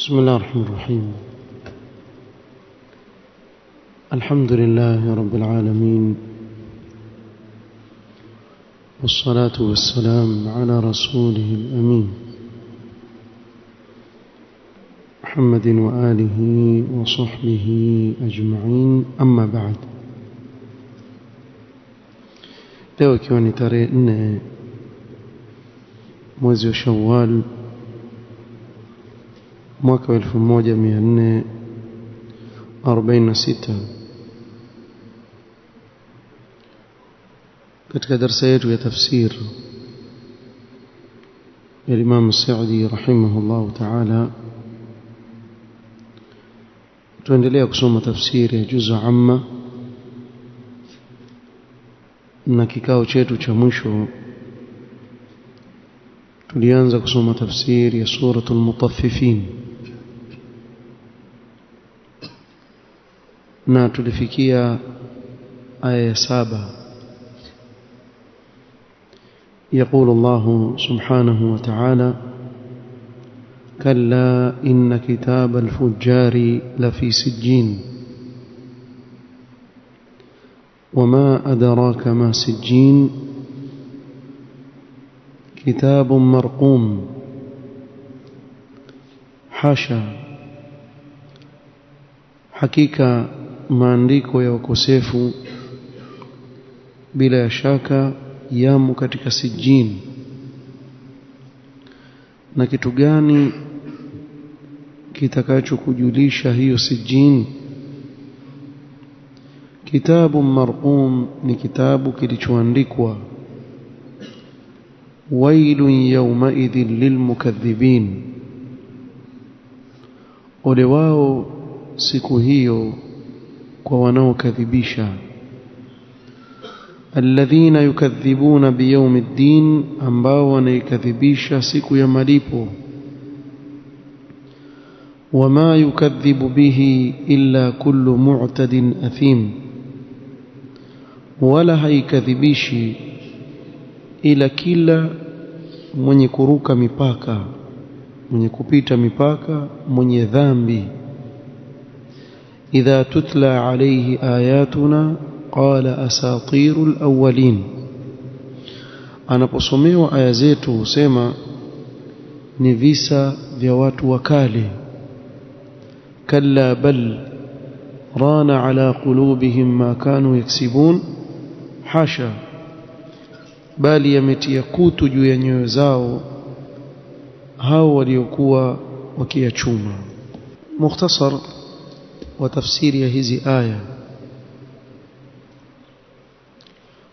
بسم الله الرحمن الرحيم. الحمد لله رب العالمين، والصلاة والسلام على رسوله الأمين محمد وآله وصحبه أجمعين، أما بعد. leo ikiwa ni tarehe 4 mwezi wa Shawwal mwaka 1446, katika darasa yetu ya tafsir ya Imam Sa'di rahimahullah ta'ala, tuendelea kusoma tafsiri ya juz amma, na kikao chetu cha mwisho tulianza kusoma tafsiri ya suratul Mutaffifin, na tulifikia aya ya 7. يقول الله سبحانه وتعالى: كلا إن كتاب الفجار لفي سجين وما أدراك ما سجين كتاب مرقوم حاشا. hakika maandiko ya wakosefu bila shaka yamo katika sijin. Na kitu gani kitakachokujulisha hiyo sijin? Kitabu marqum ni kitabu kilichoandikwa. wailun yawmaidhin lilmukaththibin, ole wao siku hiyo kwa wanaokadhibisha. alladhina yukaththibuna biyawmiddin, ambao wanaikadhibisha siku ya malipo. wama yukaththibu bihi illa kullu mu'tadin athim, wala haikadhibishi ila kila mwenye kuruka mipaka, mwenye kupita mipaka, mwenye dhambi. idha tutla alayhi ayatuna qala asatirul awwalin, anaposomewa aya zetu husema ni visa vya watu wa kale. kalla bal rana ala qulubihim ma kanu yaksibun hasha, bali yametia kutu juu ya nyoyo zao hao waliokuwa wakiyachuma. Mukhtasar wa tafsiri ya hizi aya,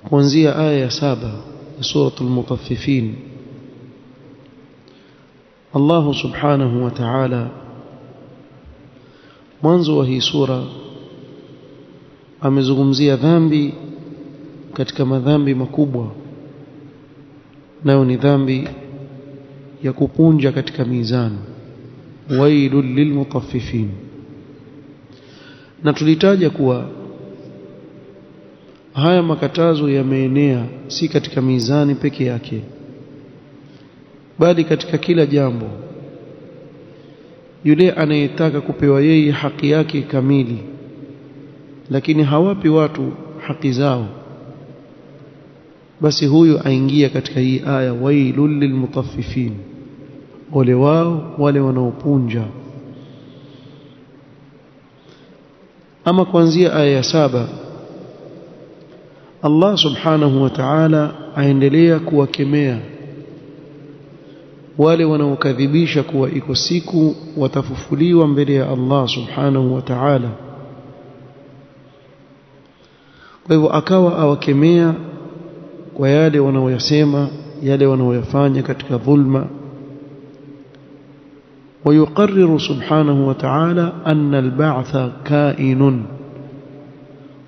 kuanzia aya ya 7 ya suratul Mutaffifin. Allah subhanahu wa ta'ala mwanzo wa hii sura amezungumzia dhambi katika madhambi makubwa, nayo ni dhambi ya kupunja katika mizani. wailul lilmutaffifin. Na tulitaja kuwa haya makatazo yameenea si katika mizani peke yake, bali katika kila jambo. Yule anayetaka kupewa yeye haki yake kamili, lakini hawapi watu haki zao, basi huyu aingia katika hii aya, wailul lilmutaffifin, ole wao wale wanaopunja. Ama kuanzia aya ya 7, Allah subhanahu wa ta'ala aendelea kuwakemea wale wanaokadhibisha kuwa iko siku watafufuliwa mbele ya Allah subhanahu wa ta'ala. Kwa hivyo akawa awakemea kwa yale wanaoyasema, yale wanaoyafanya katika dhulma. ويقرر سبحانه وتعالى أن البعث كائن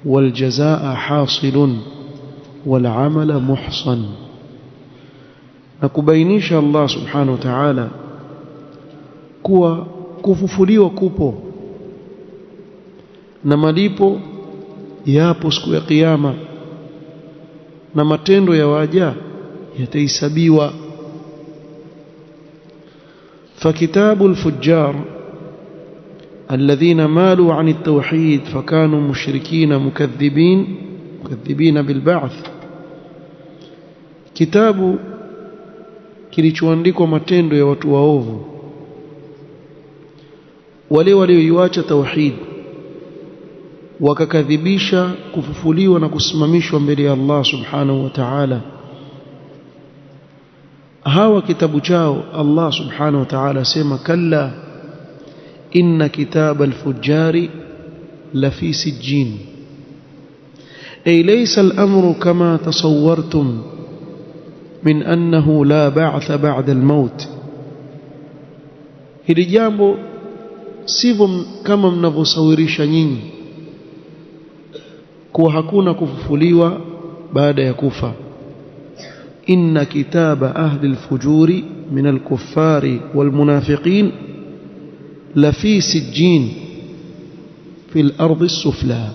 والجزاء حاصل والعمل محصن. نكبينيش الله سبحانه وتعالى kuwa kufufuliwa kupo na malipo yapo siku ya kiyama, na matendo ya waja yatahesabiwa. فكتاب الفجار الذين مالوا عن التوحيد فكانوا مشركين مكذبين بالبعث. kitabu kilichoandikwa matendo ya watu waovu, wale walioiacha tauhid wakakadhibisha kufufuliwa na kusimamishwa mbele ya Allah subhanahu wa ta'ala. hawa kitabu chao Allah subhanahu wa ta'ala sema kalla inna kitaba al-fujjari la fi sijjin ay laysa al-amru kama tasawwartum min annahu la ba'tha ba'da al-maut. Hili jambo sivyo kama mnavyosawirisha nyinyi kuwa hakuna kufufuliwa baada ya kufa. inna kitaba ahli al-fujuri min al-kuffari wal-munafiqin la fi sijjin fi al-ardi as-sufla,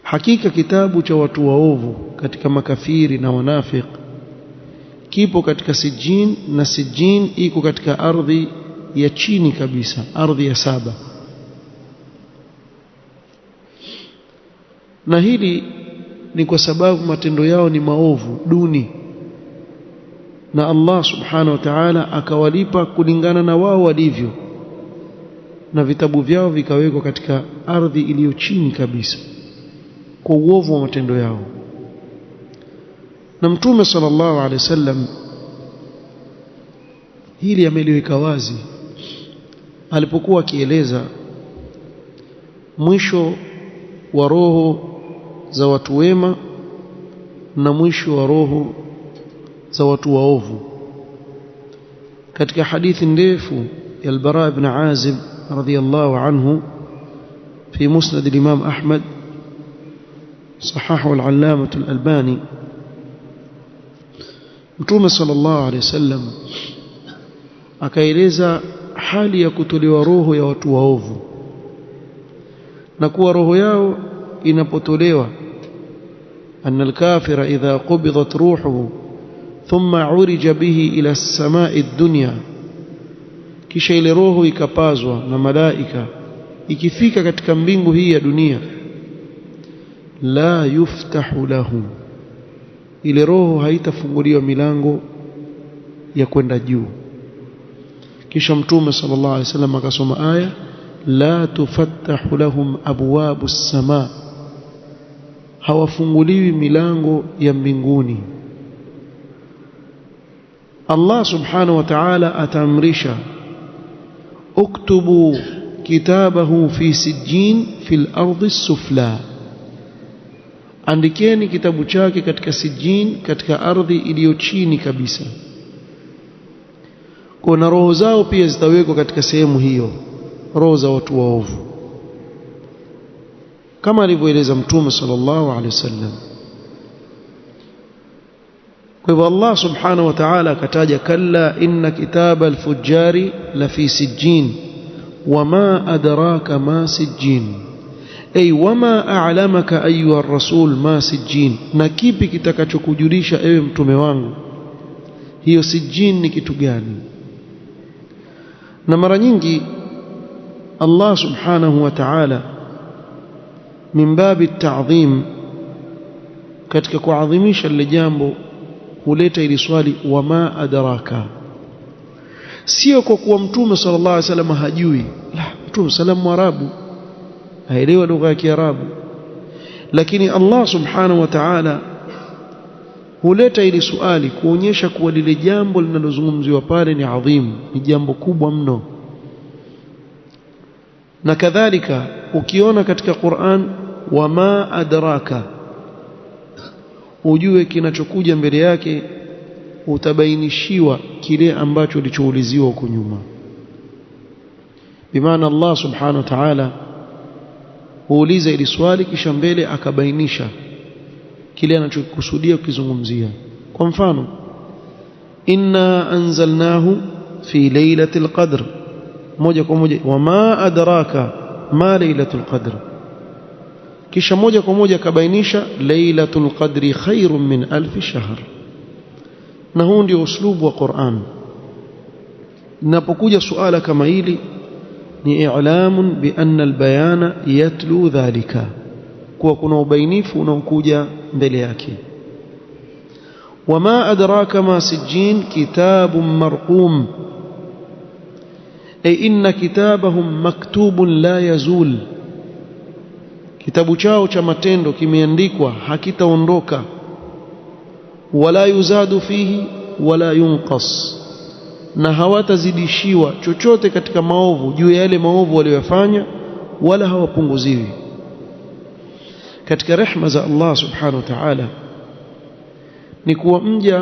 hakika kitabu cha watu waovu katika makafiri na wanafiki kipo katika sijjin, na sijjin iko katika ardhi ya chini kabisa, ardhi ya saba. Na hili ni kwa sababu matendo yao ni maovu duni, na Allah subhanahu wa ta'ala akawalipa kulingana na wao walivyo, na vitabu vyao vikawekwa katika ardhi iliyo chini kabisa kwa uovu wa matendo yao. Na Mtume sallallahu alaihi wasallam hili ameliweka wazi alipokuwa akieleza mwisho wa roho za watu wema na mwisho wa roho za watu waovu. Katika hadithi ndefu ya al-Bara ibn Azib radhiyallahu anhu fi musnad al-Imam Ahmad sahahu al-Allamah al-Albani, Mtume sallallahu alayhi wasallam akaeleza hali ya kutolewa roho ya watu waovu, na kuwa roho yao inapotolewa, anna al-kafira idha qubidat ruhuhu thumma urija bihi ila as-samai ad-dunya, kisha ile roho ikapazwa na malaika ikifika katika mbingu hii ya dunia, la yuftahu lahu, ile roho haitafunguliwa milango ya kwenda juu. Kisha Mtume sallallahu alaihi wasallam akasoma aya la tufattahu lahum abwabu as-samaa, hawafunguliwi milango ya mbinguni. Allah subhanahu wa ta'ala ataamrisha uktubu kitabahu fi sijjin fil ardi as-sufla, andikeni kitabu chake katika sijjin, katika ardhi iliyo chini kabisa. Kuna roho zao pia zitawekwa katika sehemu hiyo, roho za watu waovu, kama alivyoeleza Mtume sallallahu alaihi wasallam. Kwa hivyo Allah subhanahu wa ta'ala akataja kalla inna kitaba al-fujjari la fi sijjin wama adraka ma sijjin, ay wama a'lamaka ayuha ar-rasul ma sijjin, na kipi kitakachokujulisha ewe mtume wangu hiyo sijjin ni kitu gani. Na mara nyingi Allah subhanahu wa ta'ala min babi at-ta'dhim, katika kuadhimisha lile jambo huleta ili swali wama adraka, sio kwa kuwa Mtume sallallahu alaihi wasallam hajui, la, Mtume salamu Arabu haelewa lugha ya Kiarabu, lakini Allah subhanahu wa ta'ala huleta ili swali kuonyesha kuwa lile jambo linalozungumziwa pale ni adhimu, ni jambo kubwa mno. Na kadhalika ukiona katika Qur'an wama adraka, ujue kinachokuja mbele yake utabainishiwa kile ambacho ulichouliziwa huko nyuma. Bimaana Allah subhanahu wa ta'ala huuliza ili swali kisha mbele akabainisha kile anachokusudia kukizungumzia. Kwa mfano, inna anzalnahu fi lailatul qadr, moja kwa moja wama adraka ma lailatul qadr, kisha moja kwa moja akabainisha lailatul qadri khairun min alf shahr. Na huu ndio uslubu wa Qur'an. Inapokuja suala kama hili ni i'lamun bi anna al-bayana yatlu dhalika, kuwa kuna ubainifu unaokuja mbele yake. Wama adraka ma sijjin kitabun marqum, ay inna kitabahum maktubun la yazul, kitabu chao cha matendo kimeandikwa hakitaondoka. Wala yuzadu fihi wala yunqas, na hawatazidishiwa chochote katika maovu juu ya yale maovu waliyofanya, wala hawapunguziwi. Katika rehema za Allah subhanahu wa ta'ala ni kuwa mja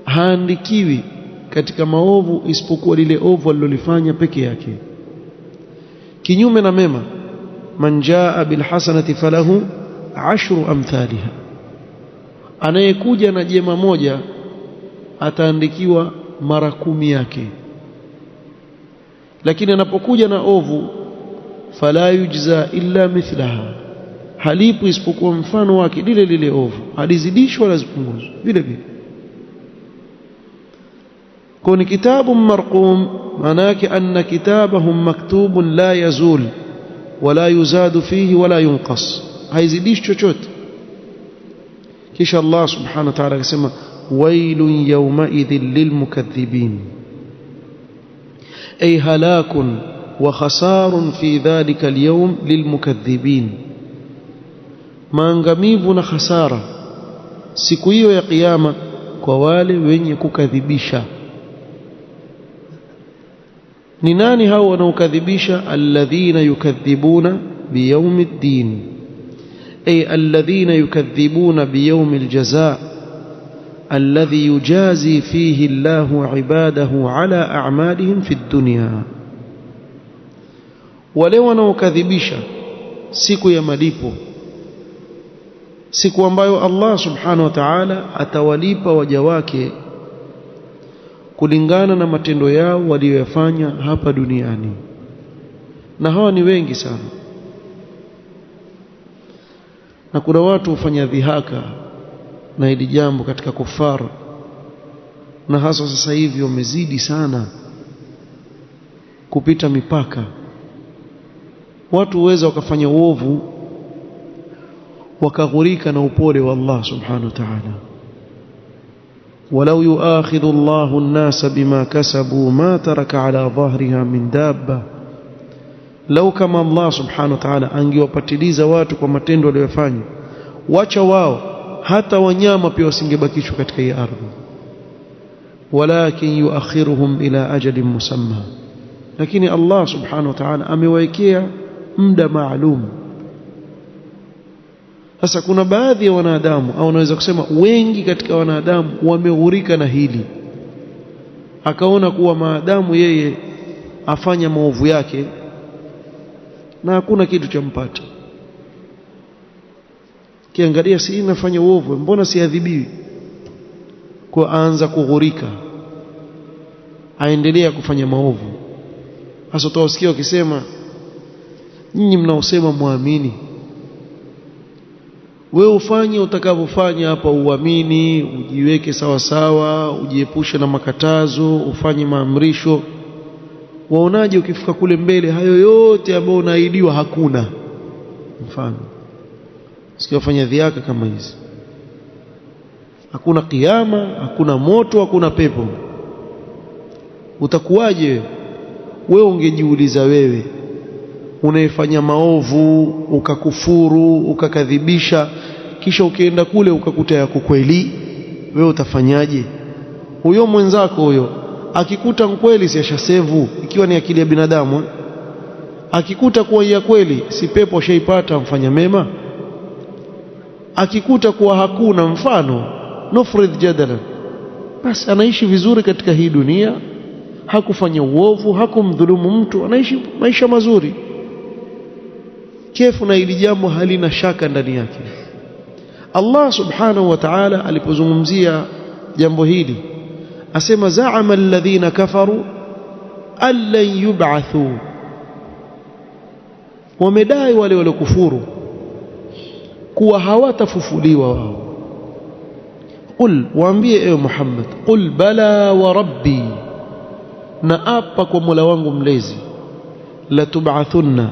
haandikiwi katika maovu isipokuwa lile ovu alilolifanya peke yake. Kinyume na mema, man jaa bil hasanati falahu 10 amthaliha, anayekuja na jema moja ataandikiwa mara 10 yake. Lakini anapokuja na ovu, fala yujza illa mithlaha, halipu isipokuwa mfano wake lile lile ovu, halizidishwa wala zipunguzwa vile vile. Kwa ni kitabu marqum, maana yake anna kitabahum maktubun la yazul wala yuzadu fihi wala yunqas, haizidishi chochote. Kisha Allah subhanahu wa ta'ala akasema wailun yawmaidhin lilmukaththibin, ay halakun wa khasarun fi dhalika alyawm lilmukaththibin, maangamivu na khasara siku hiyo ya kiyama kwa wale wenye kukadhibisha. Ni nani hao wanaokadhibisha? Alladhina yukadhibuna biyawmiddin, ay alladhina yukadhibuna biyawmil jazaa alladhi yujazi fihi Allahu ibadahu ala a'malihim fid dunya, wale wanaokadhibisha siku ya malipo, siku ambayo Allah subhanahu wa ta'ala atawalipa waja wake kulingana na matendo yao waliyofanya hapa duniani. Na hawa ni wengi sana, na kuna watu hufanya dhihaka na hili jambo katika kufara, na hasa sasa hivi wamezidi sana kupita mipaka. Watu huweza wakafanya uovu wakaghurika na upole wa Allah subhanahu wa ta'ala. walau yuakhidhu Allahu an-nasa bima kasabu ma taraka ala dhahriha min dabba, lau kama Allah subhanahu wa ta'ala angewapatiliza watu kwa matendo waliyofanya, wacha wao, hata wanyama pia wasingebakishwa katika hii ardhi. walakin yuakhiruhum ila ajalin musamma, lakini Allah subhanahu wa ta'ala amewaekea muda maalum. Sasa kuna baadhi ya wanadamu, au naweza kusema wengi katika wanadamu, wameghurika na hili, akaona kuwa maadamu yeye afanya maovu yake na hakuna kitu cha mpata. Kiangalia, si nafanya uovu, mbona siadhibiwi? Kwa aanza kughurika, aendelea kufanya maovu. Hasa utawasikia wakisema, nyinyi mnaosema muamini, wewe ufanye utakavyofanya hapa, uamini, ujiweke sawa sawa, ujiepushe na makatazo, ufanye maamrisho. Waonaje ukifika kule mbele hayo yote ambayo unaahidiwa hakuna? Mfano, usikiwafanya dhiaka kama hizi, hakuna kiyama, hakuna moto, hakuna pepo, utakuwaje wewe? Ungejiuliza wewe unayefanya maovu, ukakufuru, ukakadhibisha, kisha ukienda kule ukakuta yako kweli, wewe utafanyaje? Huyo mwenzako huyo akikuta kweli, si ashasevu, ikiwa ni akili ya binadamu, akikuta kuwa ya kweli, si pepo shaipata mfanya mema? Akikuta kuwa hakuna, mfano nufrid jadalan, basi anaishi vizuri katika hii dunia, hakufanya uovu, hakumdhulumu mtu, anaishi maisha mazuri. Kefu na hili jambo halina shaka ndani yake. Allah subhanahu wa ta'ala alipozungumzia jambo hili asema, za'ama alladhina kafaru allan yub'athu, wamedai wale waliokufuru kuwa hawatafufuliwa wao. Qul, waambie ewe Muhammad, qul bala wa rabbi, na apa kwa Mola wangu mlezi, لتبعثن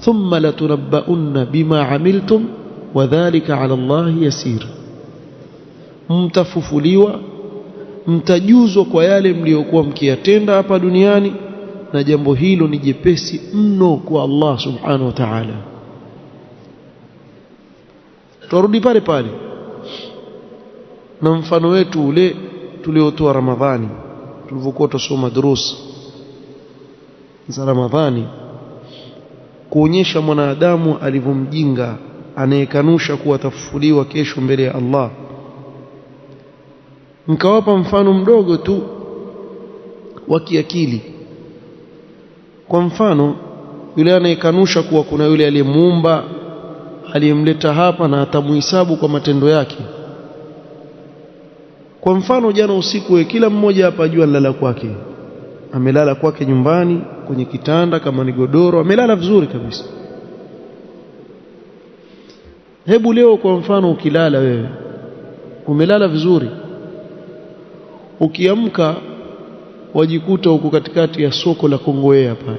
ثم لتنبؤن بما عملتم وذلك على الله يسير. mtafufuliwa, mtajuzwa kwa yale mliokuwa mkiyatenda hapa duniani, na jambo hilo ni jepesi mno kwa Allah subhanahu wa ta'ala. Turudi pale pale na mfano wetu ule tuliotoa Ramadhani, tulivyokuwa tusoma durusi za Ramadhani, kuonyesha mwanadamu alivyomjinga anayekanusha kuwa atafufuliwa kesho mbele ya Allah. Nikawapa mfano mdogo tu wa kiakili. Kwa mfano, yule anayekanusha kuwa kuna yule aliyemuumba, aliyemleta hapa na atamuhesabu kwa matendo yake. Kwa mfano, jana usiku kila mmoja hapa ajua lala kwake, amelala kwake nyumbani kwenye kitanda, kama ni godoro amelala vizuri kabisa. Hebu leo kwa mfano ukilala wewe umelala vizuri, ukiamka wajikuta huko katikati ya soko la Kongowea pale.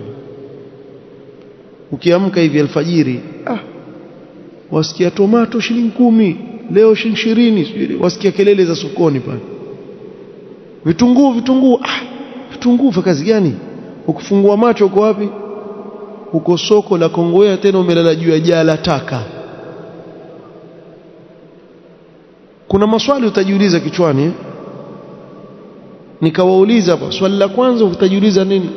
Ukiamka hivi alfajiri, wasikia tomato shilingi 10, leo shilingi 20, wasikia kelele za sokoni pale. Vitunguu vitunguu vya kazi gani? Ukifungua macho uko wapi? Uko soko la Kongowea, tena umelala juu ya jaa la taka. Kuna maswali utajiuliza kichwani. Nikawauliza hapa, swali la kwanza utajiuliza nini?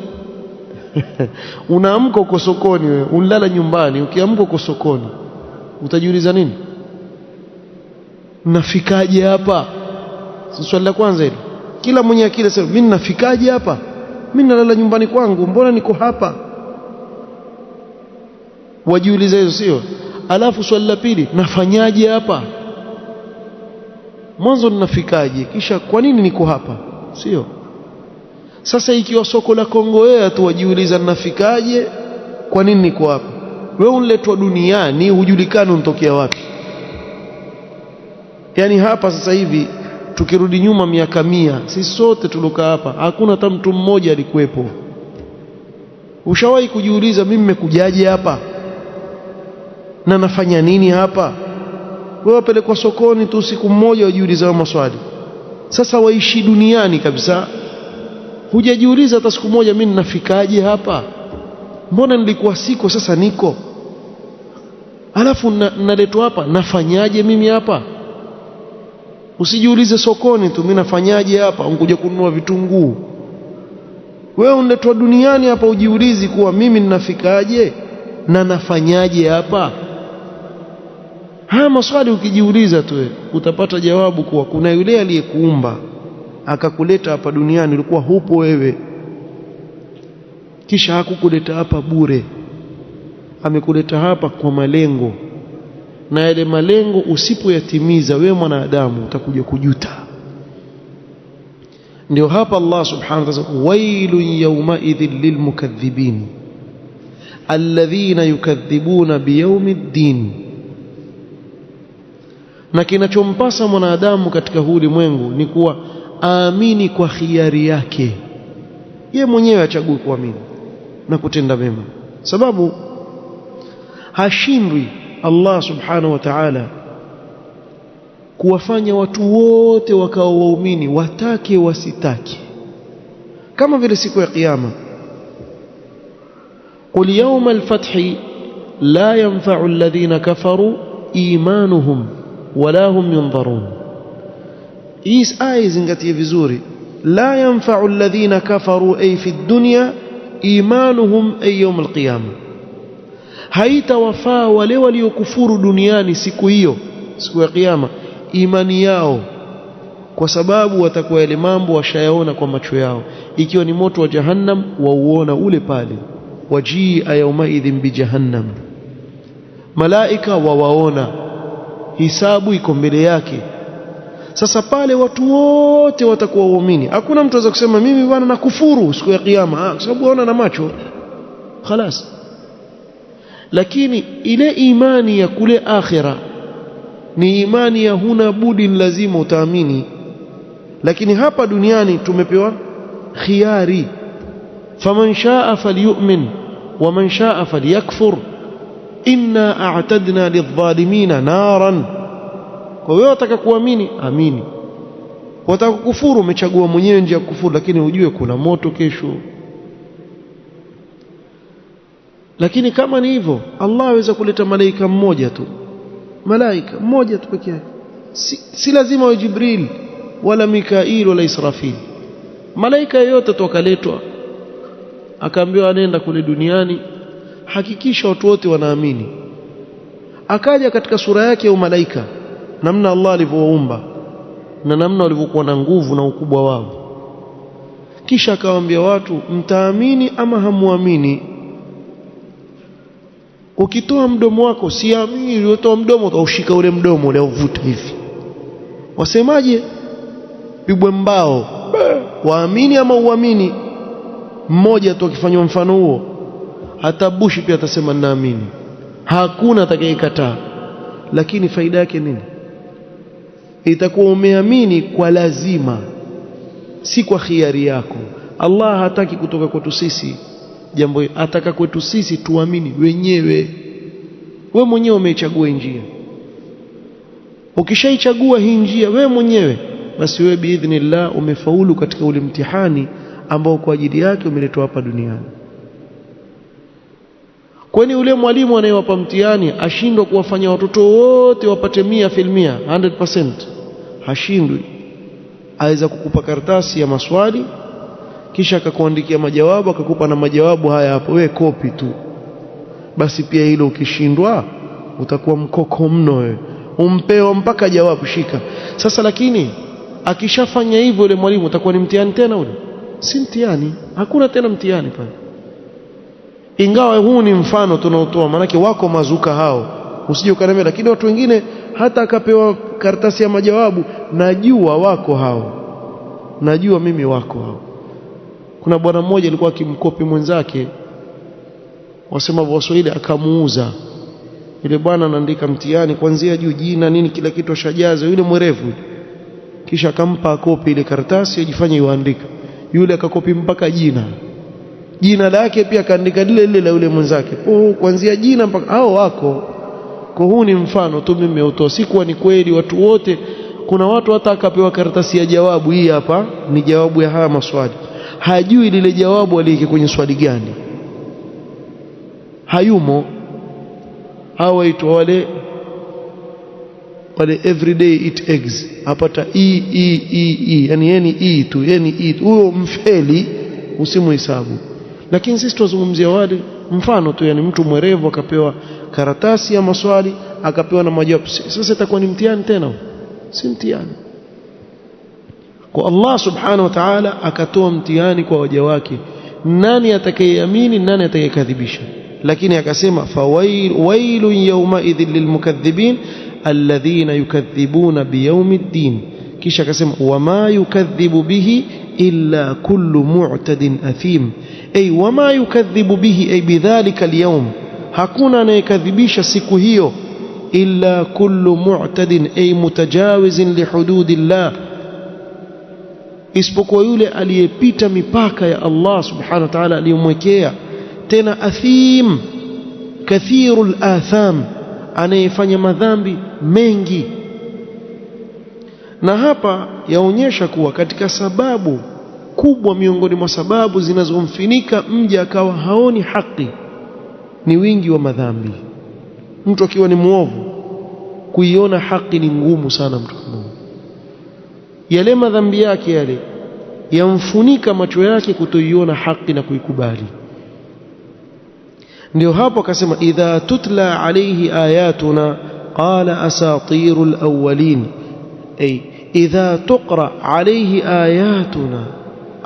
Unaamka uko sokoni wewe, unalala nyumbani, ukiamka uko sokoni, utajiuliza nini? Nafikaje hapa? Si swali la kwanza hilo. Kila mwenye akili sema, mimi nafikaje hapa? Mimi nalala nyumbani kwangu, mbona niko hapa? Wajiuliza hizo, sio? Alafu swali la pili, nafanyaje hapa? Mwanzo ninafikaje, kisha kwa nini niko hapa? Sio? Sasa ikiwa soko la Kongowea tu wajiuliza nafikaje, kwa nini niko hapa? Wewe unaletwa duniani hujulikani unatokea wapi. Yaani hapa sasa hivi tukirudi nyuma miaka 100, sisi sote tulokaa hapa hakuna hata mtu mmoja alikuwepo. Ushawahi kujiuliza mimi nimekujaje hapa na nafanya nini hapa? Wewe wapelekwa sokoni tu siku mmoja wajiuliza maswali. Sasa waishi duniani kabisa, hujajiuliza hata siku moja mimi ninafikaje hapa, mbona nilikuwa siko sasa niko, alafu naletwa hapa nafanyaje mimi hapa? Usijiulize sokoni tu mimi nafanyaje hapa, unkuja kununua vitunguu. Wewe unaletwa duniani hapa, ujiulizi kuwa mimi ninafikaje na nafanyaje hapa? Haya maswali ukijiuliza tu utapata jawabu kuwa kuna yule aliyekuumba akakuleta hapa duniani, ulikuwa hupo wewe, kisha hakukuleta hapa bure, amekuleta hapa kwa malengo, na yale malengo usipoyatimiza wewe mwanadamu utakuja kujuta. Ndio hapa Allah subhanahu wa ta'ala, wailun yawmaidhin lilmukaththibin alladhina yukadhibuna biyawmiddin. Na kinachompasa mwanadamu katika huu ulimwengu ni kuwa aamini kwa khiari yake, yeye mwenyewe achague kuamini na kutenda mema, sababu hashindwi Allah subhanahu wa ta'ala kuwafanya watu wote wakawa waumini, watake wasitake, kama vile siku ya kiyama. Qul yawma al-fathi la yanfa'u alladhina kafaru imanuhum wala hum yunzarun. Hii aya zingatie vizuri. La yanfa'u alladhina kafaru ay fi dunya imanuhum ay yawm al-qiyamah, haitawafaa wale waliokufuru duniani siku hiyo, siku ya kiyama, imani yao, kwa sababu watakuwa yale mambo washayaona kwa macho yao. Ikiwa ni moto wa jahannam wauona ule pale, wajia yawmaidhin bi jahannam, malaika wawaona, hisabu iko mbele yake. Sasa pale watu wote watakuwa waumini. Hakuna mtu anaweza kusema mimi bwana nakufuru siku ya kiyama, kwa sababu waona na macho خلاص. Lakini ile imani ya kule akhira ni imani ya huna budi, lazima utaamini. Lakini hapa duniani tumepewa khiari, faman shaa falyu'min waman shaa falyakfur inna a'tadna lidh-dhalimina naran. Kwa hiyo wataka kuamini, amini. Wataka kukufuru, umechagua mwenyewe njia ya kukufuru, lakini ujue kuna moto kesho. Lakini kama ni hivyo, Allah aweza kuleta malaika mmoja tu, malaika mmoja tu pekee yake, si lazima wa Jibril wala Mikail wala Israfil. Malaika yote tu akaletwa, akaambiwa anaenda kule duniani, hakikisha watu wote wanaamini. Akaja katika sura yake ya malaika, namna Allah alivyowaumba na namna walivyokuwa na nguvu na ukubwa wao. Kisha akawaambia watu, mtaamini ama hamuamini? Ukitoa mdomo wako siamini, utoa mdomo utaushika ule mdomo ule uvuta hivi, wasemaje? Pigwe mbao, waamini ama uamini? Mmoja tu akifanywa mfano huo, hata Bushi pia atasema naamini, hakuna atakayekataa. Lakini faida yake nini? Itakuwa umeamini kwa lazima, si kwa khiari yako. Allah hataki kutoka kwetu sisi jambo hili, ataka kwetu sisi tuamini wenyewe. Wewe mwenyewe umeichagua njia. Ukishaichagua hii njia wewe mwenyewe, basi wewe biidhnillah umefaulu katika ule mtihani ambao kwa ajili yake umeletwa hapa duniani. Kwani ule mwalimu anayewapa mtihani ashindwa kuwafanya watoto wote wapate 100%, 100%? Hashindwi. Aweza kukupa karatasi ya maswali, kisha akakuandikia majawabu, akakupa na majawabu haya hapo, wewe kopi tu. Basi pia hilo ukishindwa utakuwa mkoko mno wewe, umpewa mpaka jawabu shika. Sasa lakini akishafanya hivyo yule mwalimu, utakuwa ni mtihani tena ule? Si mtihani, hakuna tena mtihani pale. Ingawa huu ni mfano tunaotoa, maanake wako mazuka hao, usije ukaniambia. Lakini watu wengine hata akapewa karatasi ya majawabu, najua wako hao, najua mimi wako hao. Kuna bwana mmoja alikuwa akimkopi mwenzake, wasema Waswahili, akamuuza. Yule bwana anaandika mtihani kuanzia juu, jina nini, kila kitu ashajaza, yule mwerevu. Kisha akampa kopi ile karatasi ajifanye yuandika. Yule akakopi mpaka jina lake pia akaandika lile lile la yule mwenzake, kuanzia jina mpaka hao wako. Kwa huu ni mfano tu mimi nimeutoa, si kuwa ni kweli watu wote. Kuna watu hata akapewa karatasi ya jawabu, hii hapa ni jawabu ya haya maswali, hajui lile jawabu aliweke kwenye swali gani, hayumo. Hao waitwa wale everyday eat eggs, apata yani yeni tu, huyo mfeli, usimuhesabu. Lakini sisi tuzungumzia wale mfano tu, yani mtu mwerevu akapewa karatasi ya maswali, akapewa na majawabu. Sasa itakuwa ni mtihani tena? Si mtihani. Kwa Allah subhanahu wa ta'ala akatoa mtihani kwa waja wake, nani atakayeamini, nani atakayekadhibisha. Lakini akasema fawailun yawma idhil lilmukaththibin alladhina yukadhibuna biyawmiddin. Kisha akasema wama yukadhibu bihi illa kullu mu'tadin athim, ay wama yukadhibu bihi ay bidhalika alyawm, hakuna anayekadhibisha siku hiyo, illa kullu mu'tadin ay mutajawizin lihududillah, isipokuwa yule aliyepita mipaka ya Allah subhanahu wa ta'ala aliyomwekea. Tena athim, kathirul atham, anayefanya madhambi mengi. Na hapa yaonyesha kuwa katika sababu kubwa miongoni mwa sababu zinazomfinika mja akawa haoni haki ni wingi wa madhambi. Mtu akiwa ni muovu, kuiona haki ni ngumu sana. Mtu kama yale madhambi yake yale yamfunika macho yake kutoiona haki na kuikubali. Ndio hapo akasema idha tutla alayhi ayatuna qala asatirul awwalin, ay idha tuqra alayhi ayatuna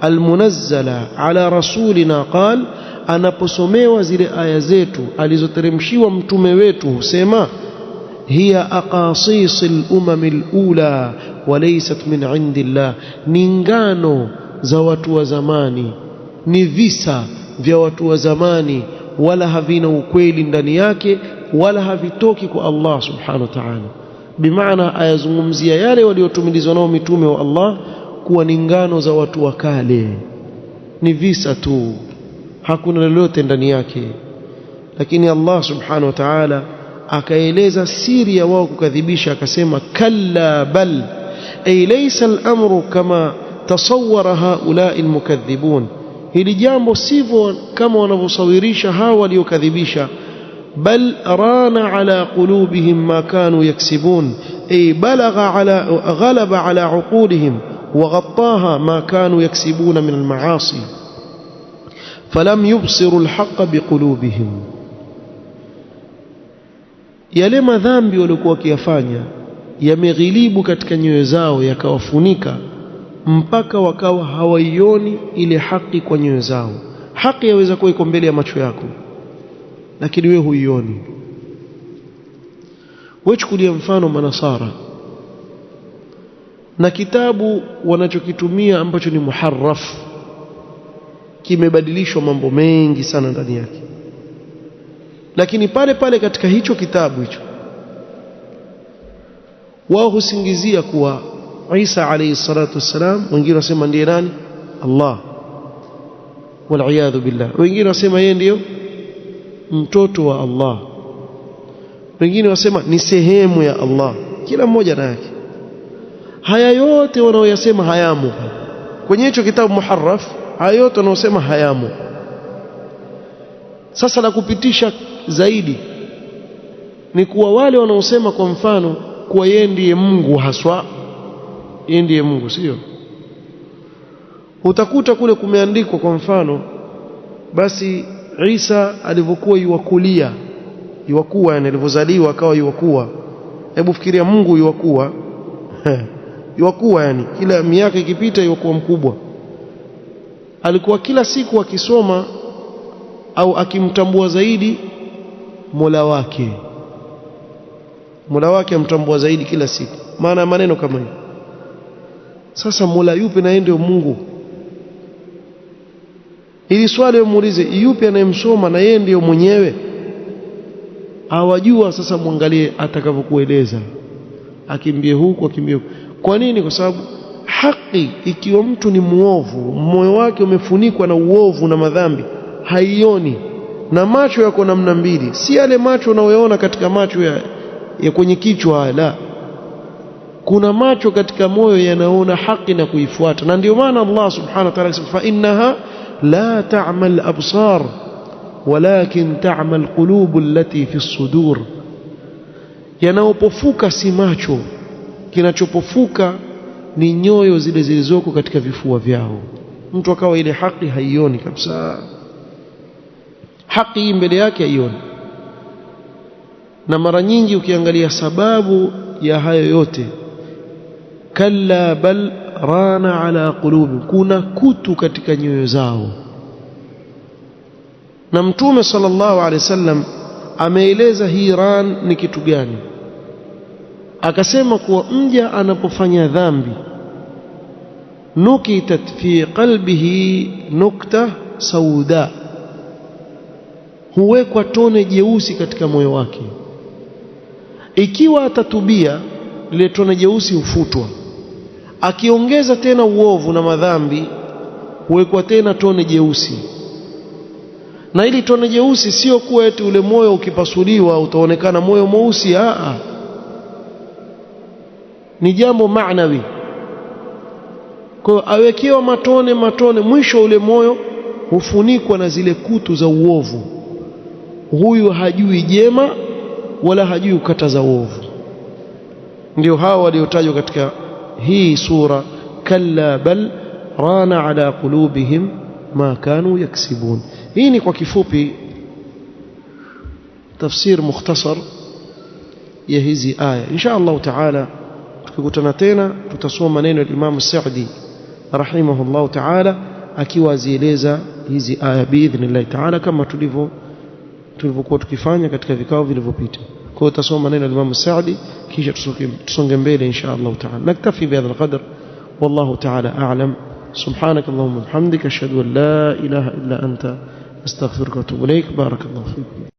almunazzala ala rasulina qal, anaposomewa zile aya zetu alizoteremshiwa mtume wetu husema hiya aqasisil umamil ula walaysat min indillah, ni ngano za watu wa zamani, ni visa vya watu wa zamani, wala havina ukweli ndani yake, wala havitoki kwa Allah subhanahu wa ta'ala. Bimaana ayazungumzia yale waliotumilizwa nao mitume wa Allah kuwa ni ngano za watu wa kale, ni visa tu. hakuna lolote ndani yake. Lakini Allah subhanahu wa ta'ala akaeleza siri ya wao kukadhibisha, akasema kalla bal ay laysa al-amru kama tasawwara haula'i al-mukaththibun, hili jambo sivyo kama wanavyosawirisha hawa waliokadhibisha. bal rana ala qulubihim ma kanu yaksibun ay ghalaba ala uqulihim wa ghattaha ma kanu yaksibuna min al-ma'asi falam yubsiru al-haqqa biqulubihim. Yale madhambi waliokuwa wakiyafanya yameghilibu katika nyoyo zao, yakawafunika mpaka wakawa hawaioni ile haki kwa nyoyo zao. Haki yaweza kuwa iko mbele ya macho yako, lakini wewe huioni. Wewe chukulia mfano manasara na kitabu wanachokitumia ambacho ni muharraf, kimebadilishwa mambo mengi sana ndani yake, lakini pale pale katika hicho kitabu hicho wao husingizia kuwa Isa alayhi salatu wassalam, wengine wasema ndiye nani? Allah, wal'iyadhu billah. Wengine wasema yeye ndiyo mtoto wa Allah, wengine wasema ni sehemu ya Allah, kila mmoja na yake. Haya yote wanaoyasema hayamo kwenye hicho kitabu muharraf, haya yote wanaosema hayamo. Sasa la kupitisha zaidi ni kuwa wale wanaosema kwa mfano kuwa yeye ndiye Mungu haswa, yeye ndiye Mungu, sio? Utakuta kule kumeandikwa kwa mfano, basi Isa alivyokuwa yuwakulia, yuwakuwa, yani alivyozaliwa akawa yuwakuwa. Hebu fikiria Mungu yuwakuwa yuwakuwa, yani kila miaka ikipita yuwakuwa mkubwa. Alikuwa kila siku akisoma au akimtambua zaidi Mola wake, Mola wake amtambua zaidi kila siku, maana maneno kama hiyo. Sasa Mola yupi na yeye ndio Mungu? Ili swali umuulize, yupi anayemsoma na yeye ndio mwenyewe? Hawajua. Sasa muangalie atakavyokueleza, akimbie huko akimbie huko. Kwa nini? Kwa sababu haki, ikiwa mtu ni muovu, moyo wake umefunikwa na uovu na madhambi, haioni. Na macho yako namna mbili, si yale macho unayoona katika macho ya kwenye kichwa, la, kuna macho katika moyo yanaona haki na kuifuata. Na ndio maana Allah subhanahu wa ta'ala akasema fa innaha la ta'mal absar walakin ta'mal qulub allati fi as-sudur. Yanaopofuka si macho, kinachopofuka ni nyoyo zile zilizoko katika vifua vyao. Mtu akawa ile haki haioni kabisa, haki mbele yake haioni. Na mara nyingi ukiangalia sababu ya hayo yote, kalla bal rana ala qulubi, kuna kutu katika nyoyo zao. Na Mtume sallallahu alaihi wasallam ameeleza hii ran ni kitu gani. Akasema kuwa mja anapofanya dhambi, nukitat fi qalbihi nukta sauda, huwekwa tone jeusi katika moyo wake. Ikiwa atatubia, lile tone jeusi hufutwa. Akiongeza tena uovu na madhambi, huwekwa tena tone jeusi. Na ili tone jeusi sio kuwa eti ule moyo ukipasuliwa utaonekana moyo mweusi, ni jambo maanawi. Kwa awekewa matone matone, mwisho ule moyo hufunikwa na zile kutu za uovu. Huyu hajui jema wala hajui kukataza uovu. Ndio hawa waliotajwa katika hii sura, kalla bal rana ala qulubihim ma kanu yaksibun. Hii ni kwa kifupi tafsir mukhtasar ya hizi aya. Insha Allah taala tukikutana tena tutasoma maneno ya Imam Sa'di rahimahullah taala akiwa azieleza hizi aya biidhnillah taala kama tulivyokuwa tukifanya katika vikao vilivyopita. Kwa hiyo tutasoma maneno ya Imam Sa'di kisha tusonge mbele insha Allah taala. Naktafi bihadha alqadr, wallahu taala a'lam. سبحانك اللهم وبحمدك أشهد أن لا إله إلا أنت أستغفرك وأتوب إليك. بارك الله فيك.